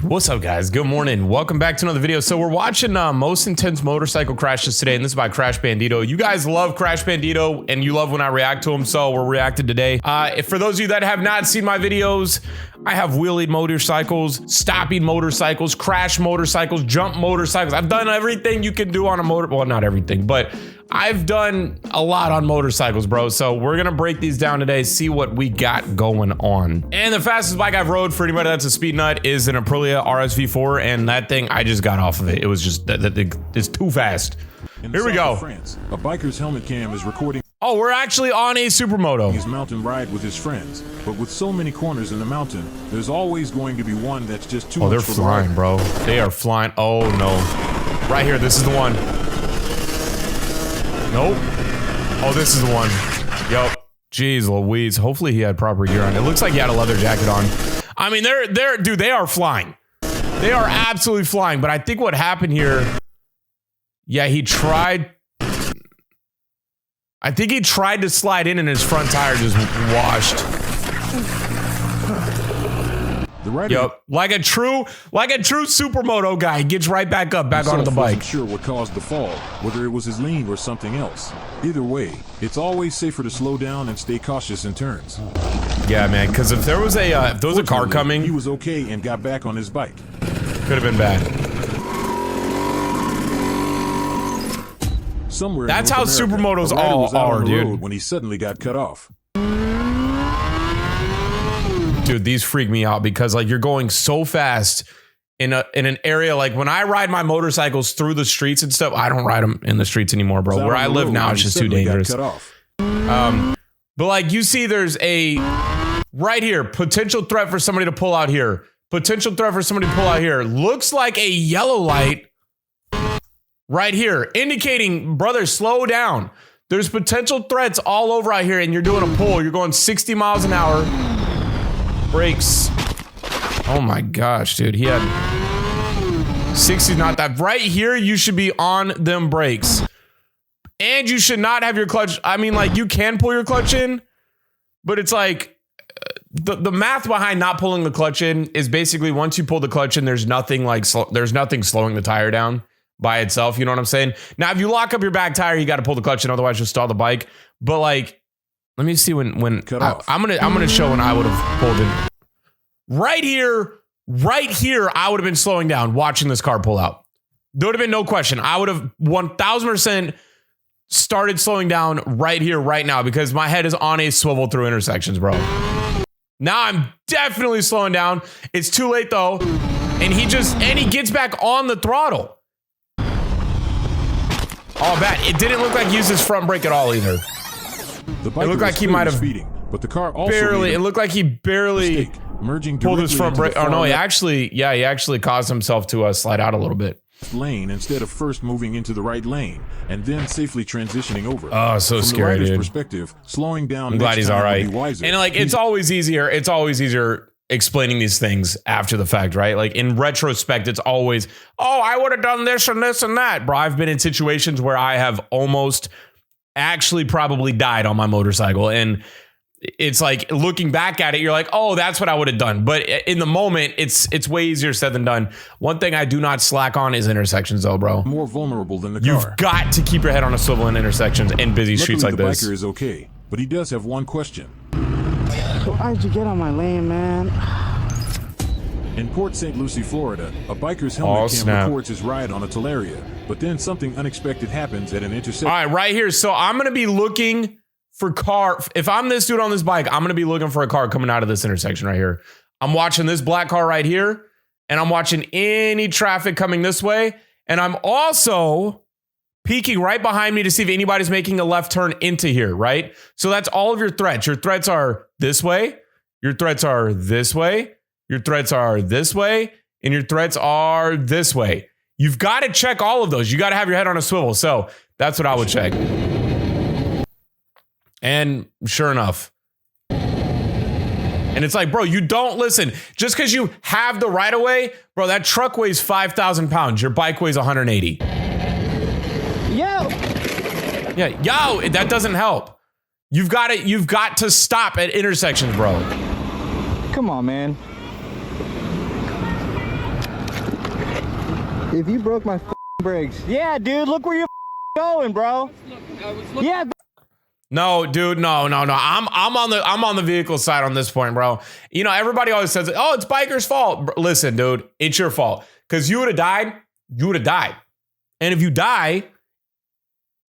What's up, guys? Good morning. Welcome back to another video. So we're watching most intense motorcycle crashes today, and this is by Crash Bandito. You guys love Crash Bandito, and you love when I react to him, so we're reacting today. For those of you that have not seen my videos, I have wheeling motorcycles, stopping motorcycles, crash motorcycles, jump motorcycles. I've done everything you can do on a motor. Well, not everything, but I've done a lot on motorcycles, bro. So we're gonna break these down today, see what we got going on. And the fastest bike I've rode, for anybody that's a speed nut, is an Aprilia RSV4, and that thing, I just got off of it. It was just, it's too fast. Here we go. France, a biker's helmet cam is recording. Oh, we're actually on a supermoto. His mountain ride with his friends, but with so many corners in the mountain, there's always going to be one that's just too much. Oh, they're flying, bro. They are flying. Oh no. Right here, this is the one. Nope. Oh, this is the one. Yup. Jeez Louise. Hopefully he had proper gear on. It looks like he had a leather jacket on. I mean, dude, they are flying. They are absolutely flying. But I think what happened here, yeah, I think he tried to slide in and his front tire just washed. Yep, like a true supermoto guy, he gets right back up, back onto the bike. Wasn't sure what caused the fall, whether it was his lean or something else. Either way, it's always safer to slow down and stay cautious in turns. Yeah, man, because if there was a car coming, he was okay and got back on his bike. Could have been bad. Somewhere that's how supermotos all are, dude. When he suddenly got cut off. Dude, these freak me out because like you're going so fast in an area, like when I ride my motorcycles through the streets and stuff, I don't ride them in the streets anymore, bro. Where I live now, it's just too dangerous. But like you see, there's a right here potential threat for somebody to pull out here. Potential threat for somebody to pull out here. Looks like a yellow light right here, indicating, brother, slow down. There's potential threats all over out here, and you're doing a pull. You're going 60 miles an hour. Brakes. Oh my gosh, dude. He had 60, not that. Right here, you should be on them brakes. And you should not have your clutch. I mean, like, you can pull your clutch in, but it's like the math behind not pulling the clutch in is basically once you pull the clutch in, there's nothing slowing the tire down by itself. You know what I'm saying? Now, if you lock up your back tire, you got to pull the clutch in, otherwise you'll stall the bike. But like, let me see when I'm gonna show when I would have pulled in. Right here, I would have been slowing down watching this car pull out. There would have been no question. I would have 1000% started slowing down right here, right now, because my head is on a swivel through intersections, bro. Now I'm definitely slowing down. It's too late though, and he gets back on the throttle. Oh, bad. It didn't look like he used his front brake at all either. It looked like he might have speeding, but the car also barely. It looked like he barely pulled his front brake. Oh no, he actually caused himself to slide out a little bit. Lane instead of first moving into the right lane and then safely transitioning over. Oh, so scary, dude. Perspective, slowing down. I'm glad he's all right. And like, it's always easier. It's always easier explaining these things after the fact, right? Like in retrospect, it's always, oh, I would have done this and this and that, bro. I've been in situations where I have almost actually probably died on my motorcycle, and it's like looking back at it, you're like, oh, that's what I would have done. But in the moment, it's way easier said than done. One thing I do not slack on is intersections, though, bro. More vulnerable than the car. You've got to keep your head on a swivel in intersections and busy streets like this. The biker is okay, but he does have one question. Why'd you get on my lane, man? In Port St. Lucie, Florida, a biker's helmet cam records his ride on a Talaria, but then something unexpected happens at an intersection. All right, right here. So I'm going to be looking for car. If I'm this dude on this bike, I'm going to be looking for a car coming out of this intersection right here. I'm watching this black car right here, and I'm watching any traffic coming this way. And I'm also peeking right behind me to see if anybody's making a left turn into here, right? So that's all of your threats. Your threats are this way. Your threats are this way. Your threats are this way, and your threats are this way. You've got to check all of those. You got to have your head on a swivel. So that's what I would check. And sure enough. And it's like, bro, you don't listen. Just because you have the right of way, bro, that truck weighs 5,000 pounds. Your bike weighs 180. Yeah, yo, that doesn't help. You've got to stop at intersections, bro. Come on, man. If you broke my brakes. Yeah, dude, look where you're going, bro. Yeah. No, dude, no. I'm on the vehicle side on this point, bro. You know, everybody always says, "Oh, it's bikers' fault." Listen, dude, it's your fault because you would have died. You would have died, and if you die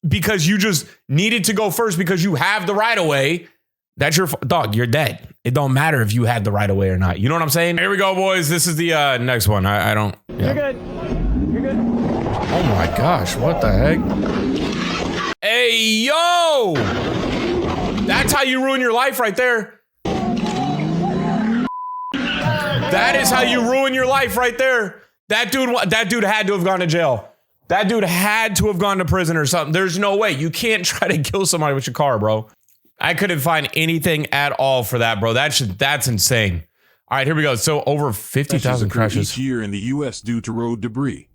because you just needed to go first because you have the right of way, that's your dog. You're dead. It don't matter if you had the right of way or not. You know what I'm saying? Here we go, boys. This is the next one. I don't. Yeah. You're good. You're good. Oh my gosh! What the heck? Hey, yo! That's how you ruin your life right there. That is how you ruin your life right there. That dude had to have gone to jail. That dude had to have gone to prison or something. There's no way. You can't try to kill somebody with your car, bro. I couldn't find anything at all for that, bro. That's insane. All right, here we go. So over 50,000 crashes each year in the U.S. due to road debris.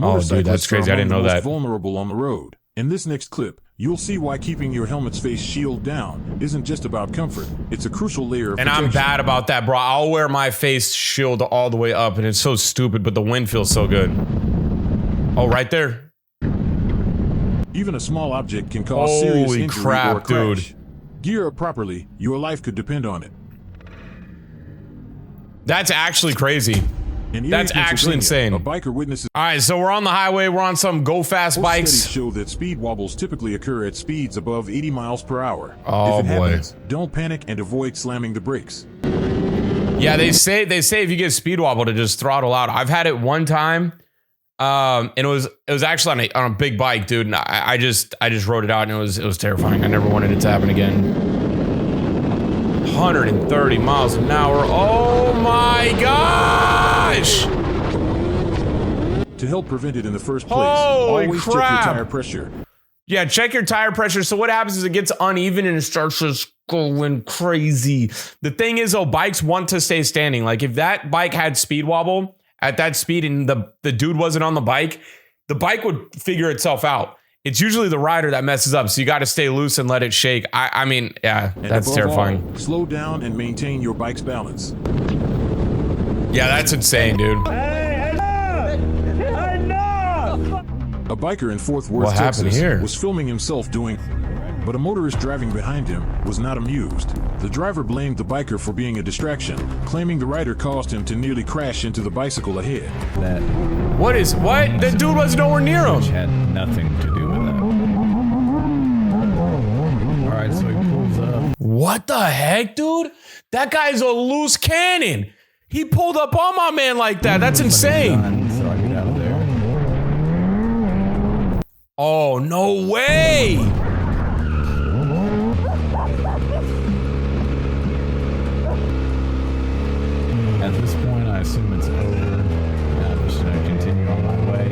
Oh, dude, that's crazy. I didn't know that. Vulnerable on the road. In this next clip, you'll see why keeping your helmet's face shield down isn't just about comfort. It's a crucial layer of protection. I'm bad about that, bro. I'll wear my face shield all the way up, and it's so stupid, but the wind feels so good. Oh, right there. Even a small object can cause serious injury crap, or crash. dude. Gear up properly, your life could depend on it. That's actually crazy. That's actually insane. A biker witnesses. All right, so we're on the highway. We're on some go fast bikes. Studies show that speed wobbles typically occur at speeds above 80 miles per hour. Oh, if it boy. happens, don't panic and avoid slamming the brakes. Yeah, they say if you get speed wobble to just throttle out. I've had it one time, and it was actually on a big bike, dude. And I just rode it out, and it was terrifying. I never wanted it to happen again. 130 miles an hour. Oh my gosh! To help prevent it in the first place, Holy always check crap. your tire pressure. Yeah, check your tire pressure. So what happens is it gets uneven and it starts just going crazy. The thing is, though, bikes want to stay standing. Like if that bike had speed wobble at that speed and the dude wasn't on the bike would figure itself out. It's usually the rider that messes up, so you got to stay loose and let it shake. I mean, yeah, that's terrifying. All, slow down and maintain your bike's balance. Yeah, that's insane, dude. A biker in Fort Worth, Texas, was filming himself but a motorist driving behind him was not amused. The driver blamed the biker for being a distraction, claiming the rider caused him to nearly crash into the bicycle ahead. What? The dude was nowhere near him. Which had nothing to do with that. All right, so he pulls up. What the heck, dude? That guy's a loose cannon. He pulled up on my man like that. That's insane. So I get out of there. Oh, no way. At this point, I assume it's over. I'm just going to continue on my way.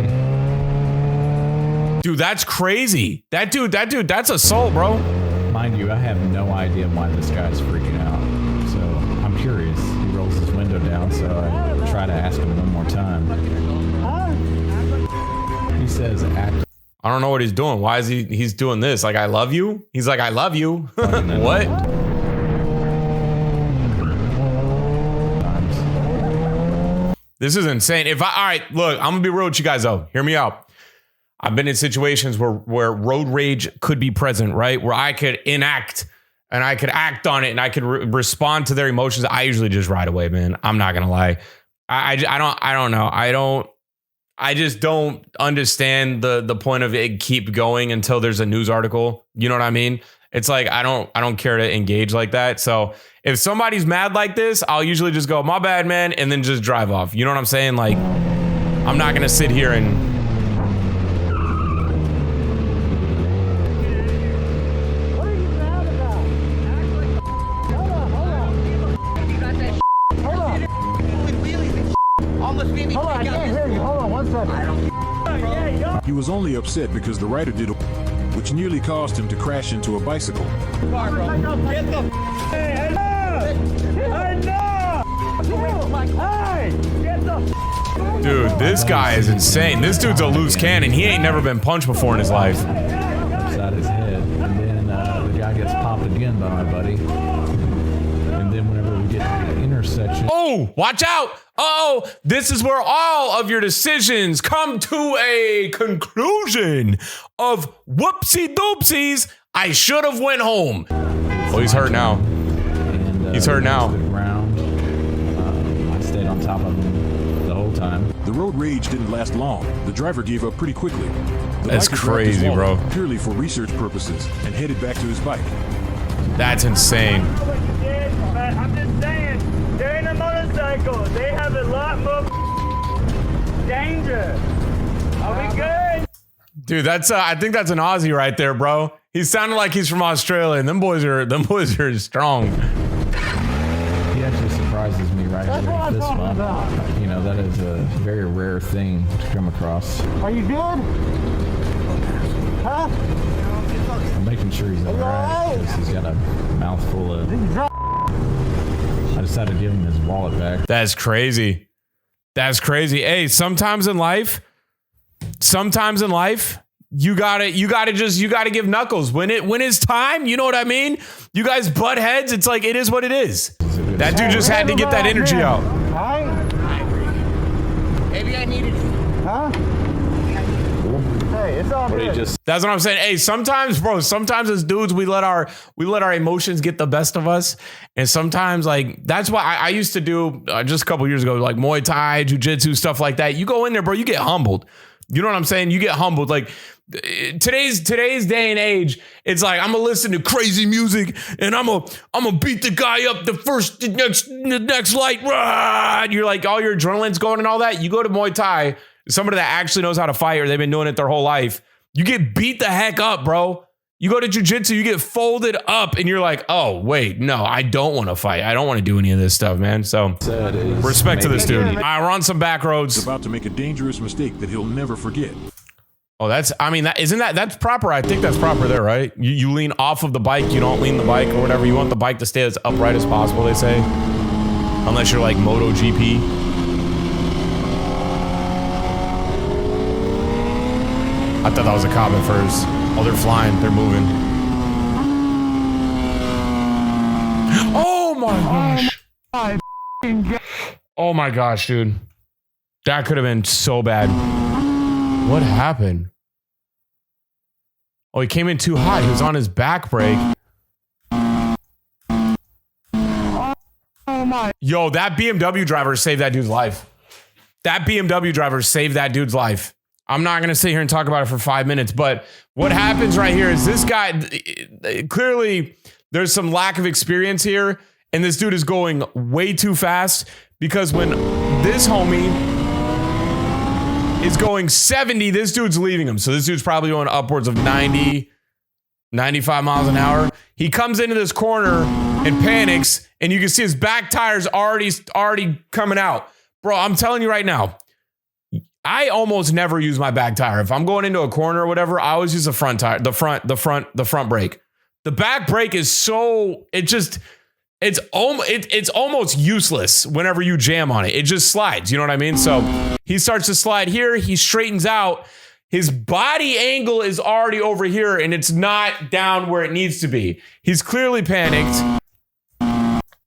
Dude, that's crazy. That dude, that's assault, bro. Mind you, I have no idea why this guy's freaking out. So I'm curious. He rolls his window down, so I try to ask him one more time. He says, I don't know what he's doing. Why is he's doing this? Like, I love you? He's like, I love you. What? This is insane. All right, look, I'm gonna be real with you guys though. Hear me out. I've been in situations where road rage could be present, right? Where I could enact and I could act on it and I could respond to their emotions. I usually just ride away, man. I'm not gonna lie. I don't know. I just don't understand the point of it keep going until there's a news article. You know what I mean? It's like I don't care to engage like that. So if somebody's mad like this, I'll usually just go, my bad, man, and then just drive off. You know what I'm saying? Like, I'm not gonna sit here and What are you mad about? Hold on. Hold on, I can't hear you. Hold on 1 second. He was only upset because the rider did which nearly caused him to crash into a bicycle. Dude, this guy is insane. This dude's a loose cannon. He ain't never been punched before in his life. Upside his head, and then the guy gets popped again by my buddy. And then whenever we get to the intersection, Oh, watch out! Oh, this is where all of your decisions come to a conclusion of whoopsie doopsies. I should have went home. Oh, he's hurt now. He's hurt now. I stayed on top of him the whole time. The road rage didn't last long. The driver gave up pretty quickly. That's crazy, bro. Purely for research purposes, and headed back to his bike. That's insane. I'm just saying, they're in a motorcycle. They have a lot more danger. Are we good? Dude, that's I think that's an Aussie right there, bro. He sounded like he's from Australia, and them boys are strong. He actually surprises me right here at this one. You know, that is a very rare thing to come across. Are you good? Huh? I'm making sure he's alright because he's got a mouthful of. I decided to give him his wallet back. That's crazy. That's crazy. Hey, sometimes in life, you gotta give knuckles when it's time. You know what I mean? You guys butt heads. It's like, it is what it is. That dude just had to get that energy out. Hi. Maybe I needed you. Huh? Hey, it's all good. That's what I'm saying. Hey, sometimes as dudes, we let our emotions get the best of us. And sometimes, like, that's why I used to do just a couple years ago, like Muay Thai, Jiu-Jitsu, stuff like that. You go in there, bro, you get humbled. You know what I'm saying? You get humbled. Like, today's day and age, it's like, I'm gonna listen to crazy music and I'm gonna beat the guy up the next light. Rah! You're like, all your adrenaline's going and all that. You go to Muay Thai, somebody that actually knows how to fight, or they've been doing it their whole life, you get beat the heck up, bro. You go to jiu-jitsu, you get folded up, and you're like, oh, wait, no, I don't want to fight. I don't want to do any of this stuff, man. So, respect to this dude. We're on some back roads. He's about to make a dangerous mistake that he'll never forget. Oh, that's proper. I think that's proper there, right? You lean off of the bike. You don't lean the bike or whatever. You want the bike to stay as upright as possible, they say. Unless you're like MotoGP. I thought that was a cop at first. Oh, they're flying. They're moving. Oh my gosh. Oh my gosh, dude. That could have been so bad. What happened? Oh, he came in too hot. He was on his back brake. Yo, that BMW driver saved that dude's life. That BMW driver saved that dude's life. I'm not going to sit here and talk about it for 5 minutes, but what happens right here is this guy, clearly there's some lack of experience here, and this dude is going way too fast, because when this homie is going 70, this dude's leaving him. So this dude's probably going upwards of 90, 95 miles an hour. He comes into this corner and panics, and you can see his back tires already coming out. Bro, I'm telling you right now, I almost never use my back tire. If I'm going into a corner or whatever, I always use the front tire, the front brake. The back brake is it's almost useless whenever you jam on it. It just slides, you know what I mean? So he starts to slide here, he straightens out. His body angle is already over here and it's not down where it needs to be. He's clearly panicked.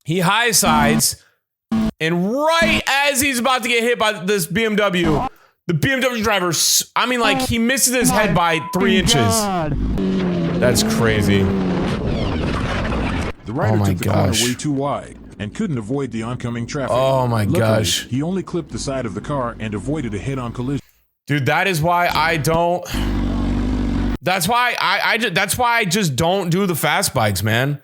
He high sides, and right as he's about to get hit by this BMW, the BMW driver, I mean, like, he misses his head by 3 inches. That's crazy. The rider took the corner way too wide and couldn't avoid the oncoming traffic. Oh my gosh. He only clipped the side of the car and avoided a head-on collision. Dude, that is why I don't. That's why I just don't do the fast bikes, man.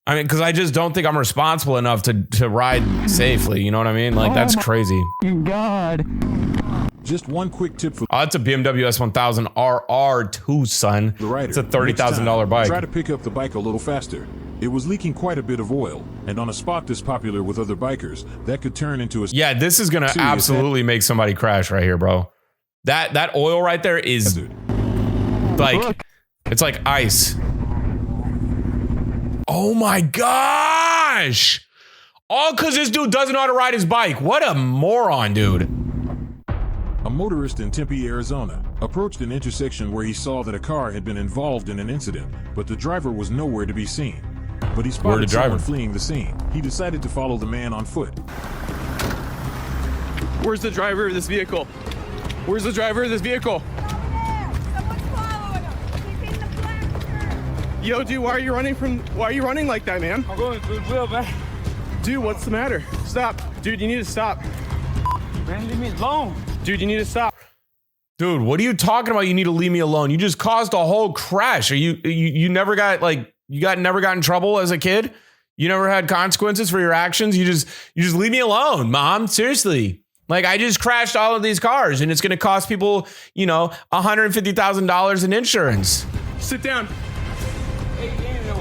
I mean, because I just don't think I'm responsible enough to ride safely. You know what I mean? Like, that's crazy. God. Just one quick tip for... Oh, that's a BMW S1000 RR2, son. The rider. It's a $30,000 bike. Try to pick up the bike a little faster. It was leaking quite a bit of oil, and on a spot this popular with other bikers, that could turn into a... Yeah, this is going to absolutely make somebody crash right here, bro. That oil right there is like, it's like ice. Oh my gosh. All because this dude doesn't know how to ride his bike. What a moron, dude. A motorist in Tempe, Arizona, approached an intersection where he saw that a car had been involved in an incident, but the driver was nowhere to be seen. But he spotted someone fleeing the scene. He decided to follow the man on foot. Where's the driver of this vehicle? Where's the driver of this vehicle? Someone's following him. He's in the black shirt. Yo, dude, why are you running like that, man? I'm going goodwill, man. Dude, what's the matter? Stop. Dude, you need to stop. Man, leave me alone. Dude, you need to stop. Dude, what are you talking about? You need to leave me alone. You just caused a whole crash. Are you never got never got in trouble as a kid? You never had consequences for your actions? You just leave me alone, Mom. Seriously. Like, I just crashed all of these cars and it's going to cost people, $150,000 in insurance. Sit down.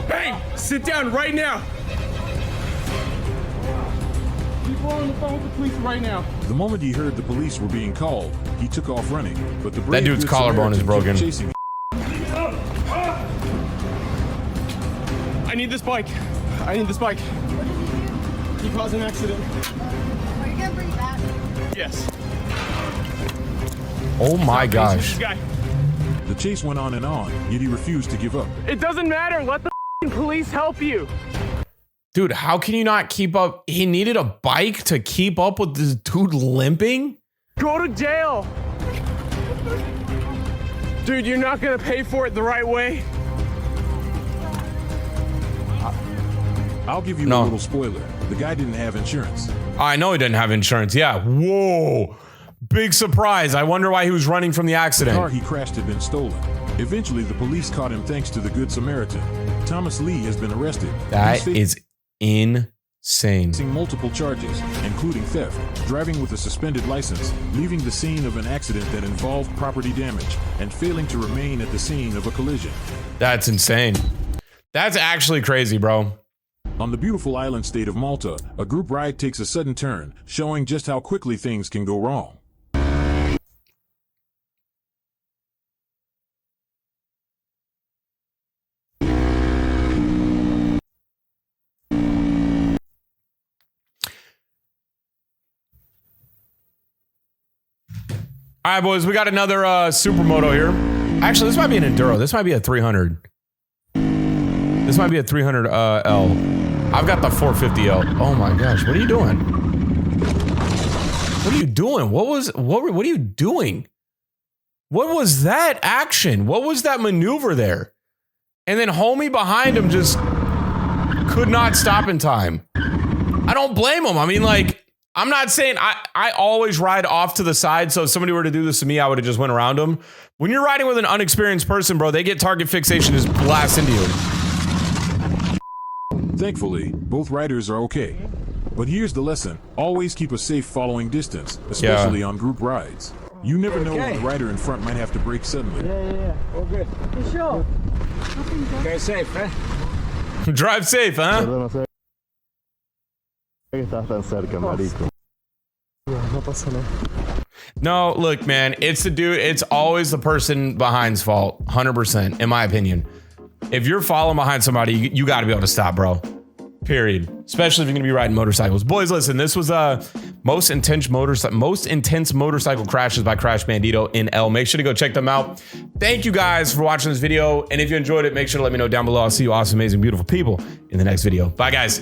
Hey, sit down right now. People on the phone with the police right now. The moment he heard the police were being called, he took off running, but the brave That dude's Good collarbone is Samaritan broken. kept chasing him. I need this bike. I need this bike. He caused an accident. Are you gonna bring it back? Yes. Oh my gosh. This guy. The chase went on, yet he refused to give up. It doesn't matter. Let the police help you. Dude, how can you not keep up? He needed a bike to keep up with this dude limping? Go to jail. Dude, you're not gonna pay for it the right way. I'll give you a little spoiler. The guy didn't have insurance. I know he didn't have insurance. Yeah. Whoa. Big surprise. I wonder why he was running from the The accident. car he crashed had been stolen. Eventually, the police caught him thanks to the Good Samaritan. Thomas Lee has been arrested. That is insane. Facing multiple charges, including theft, driving with a suspended license, leaving the scene of an accident that involved property damage, and failing to remain at the scene of a collision. That's insane. That's actually crazy, bro. On the beautiful island state of Malta, a group ride takes a sudden turn, showing just how quickly things can go wrong. All right, boys, we got another supermoto here. Actually, this might be an enduro. This might be a 300. This might be a 300 L. I've got the 450 L. Oh my gosh, what are you doing? What are you doing? What are you doing? What was that action? What was that maneuver there? And then homie behind him just could not stop in time. I don't blame him. I mean, like, I'm not saying I always ride off to the side. So if somebody were to do this to me, I would have just went around them. When you're riding with an unexperienced person, bro, they get target fixation, just blast into you. Thankfully, both riders are okay. But here's the lesson. Always keep a safe following distance, especially on group rides. You never know when the rider in front might have to brake suddenly. Yeah. All good. You sure? Go safe, eh? Drive safe, huh? No, look, man, it's the dude. It's always the person behind's fault. 100%, in my opinion. If you're following behind somebody, you got to be able to stop, bro. Period. Especially if you're going to be riding motorcycles. Boys, listen, this was most intense motorcycle crashes by Crash Bandito in L. Make sure to go check them out. Thank you guys for watching this video. And if you enjoyed it, make sure to let me know down below. I'll see you awesome, amazing, beautiful people in the next video. Bye, guys.